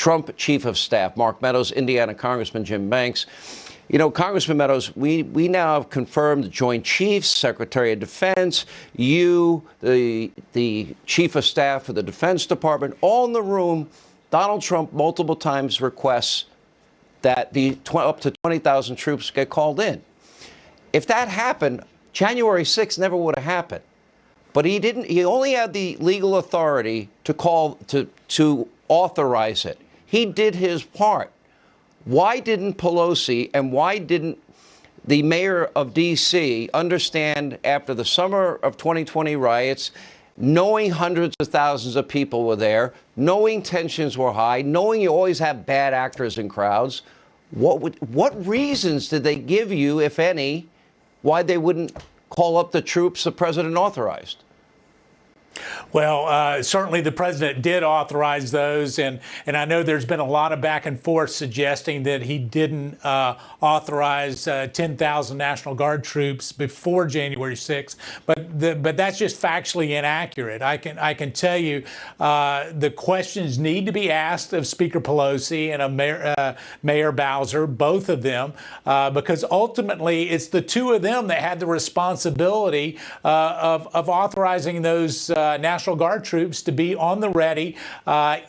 Trump chief of staff, Mark Meadows, Indiana Congressman Jim Banks. You know, Congressman Meadows, we now have confirmed the Joint Chiefs, Secretary of Defense, you, the Chief of Staff for the Defense Department, all in the room. Donald Trump multiple times requests that up to 20,000 troops get called in. If that happened, January 6th never would have happened. But he didn't. He only had the legal authority to authorize it. He did his part. Why didn't Pelosi and why didn't the mayor of D.C. understand after the summer of 2020 riots, knowing hundreds of thousands of people were there, knowing tensions were high, knowing you always have bad actors in crowds, what reasons did they give you, if any, why they wouldn't call up the troops the president authorized? Well, certainly the president did authorize those, and I know there's been a lot of back and forth suggesting that he didn't authorize 10,000 National Guard troops before January 6th, but that's just factually inaccurate. I can tell you the questions need to be asked of Speaker Pelosi and of Mayor Bowser, both of them, because ultimately it's the two of them that had the responsibility of authorizing those National Guard troops to be on the ready,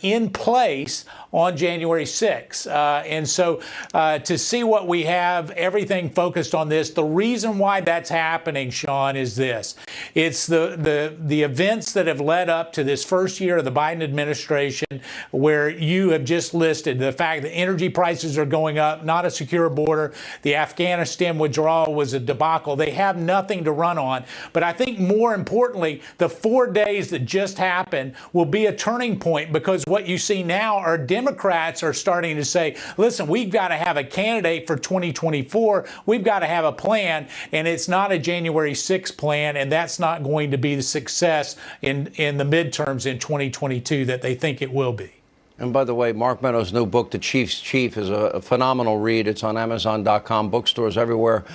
in place on January 6th. And so to see what we have, everything focused on this, the reason why that's happening, Sean, is this. It's the events that have led up to this first year of the Biden administration, where you have just listed the fact that energy prices are going up, not a secure border. The Afghanistan withdrawal was a debacle. They have nothing to run on. But I think more importantly, the 4 days that just happened will be a turning point, because what you see now are Democrats are starting to say, listen, we've got to have a candidate for 2024. We've got to have a plan, and it's not a January 6th plan, and that's not going to be the success in the midterms in 2022 that they think it will be. And by the way, Mark Meadows' new book, The Chief's Chief, is a phenomenal read. It's on Amazon.com, bookstores everywhere.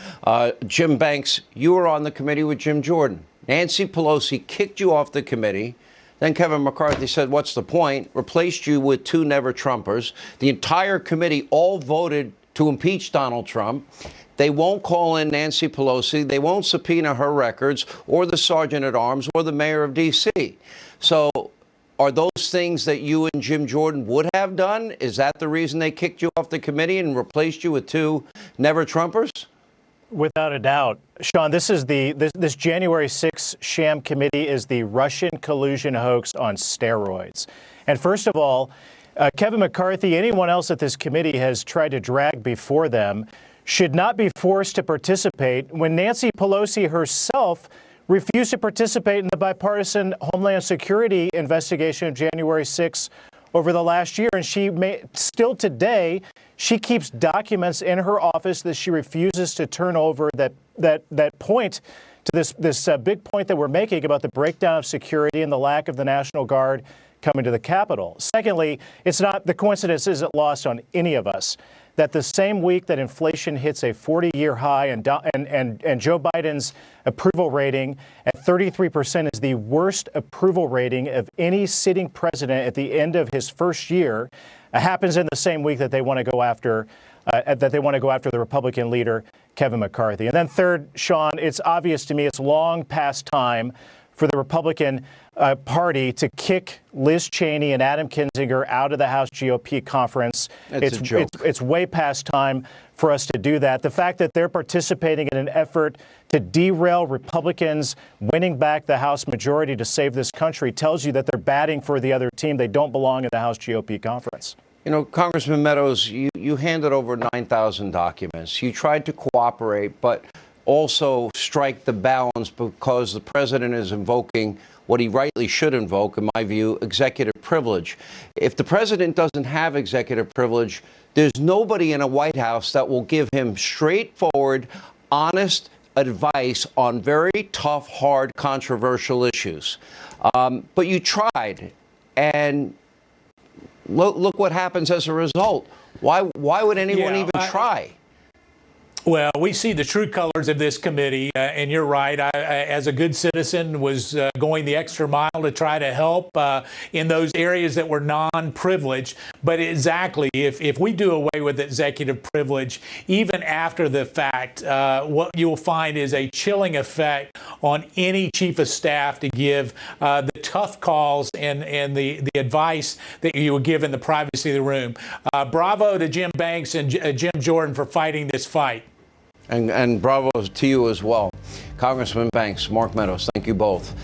Jim Banks, you were on the committee with Jim Jordan. Nancy Pelosi kicked you off the committee. Then Kevin McCarthy said, what's the point? Replaced you with two never-Trumpers. The entire committee all voted to impeach Donald Trump. They won't call in Nancy Pelosi. They won't subpoena her records or the sergeant-at-arms or the mayor of D.C. So are those things that you and Jim Jordan would have done? Is that the reason they kicked you off the committee and replaced you with two never-Trumpers? Without a doubt. Sean, this January 6th Sham committee is the Russian collusion hoax on steroids. And first of all, Kevin McCarthy, anyone else at this committee has tried to drag before them, should not be forced to participate when Nancy Pelosi herself refused to participate in the bipartisan Homeland Security investigation of January 6th over the last year. And still today, she keeps documents in her office that she refuses to turn over that point to this big point that we're making about the breakdown of security and the lack of the National Guard coming to the Capitol. Secondly, the coincidence isn't lost on any of us that the same week that inflation hits a 40-year high and Joe Biden's approval rating at 33% is the worst approval rating of any sitting president at the end of his first year, happens in the same week that they want to go after the Republican leader, Kevin McCarthy. And then third, Sean, it's obvious to me it's long past time for the Republican Party to kick Liz Cheney and Adam Kinzinger out of the House GOP conference. It's way past time for us to do that. The fact that they're participating in an effort to derail Republicans winning back the House majority to save this country tells you that they're batting for the other team. They don't belong in the House GOP conference. You know, Congressman Meadows, you handed over 9,000 documents. You tried to cooperate, but also strike the balance because the president is invoking what he rightly should invoke, in my view, executive privilege. If the president doesn't have executive privilege, there's nobody in a White House that will give him straightforward, honest advice on very tough, hard, controversial issues. But you tried, and look what happens as a result. Why would anyone even try? Well, we see the true colors of this committee, and you're right. I, as a good citizen, was going the extra mile to try to help in those areas that were non-privileged. But exactly, if we do away with executive privilege, even after the fact, what you'll find is a chilling effect on any chief of staff to give the tough calls and the advice that you would give in the privacy of the room. Bravo to Jim Banks and Jim Jordan for fighting this fight. And bravo to you as well. Congressman Banks, Mark Meadows, thank you both.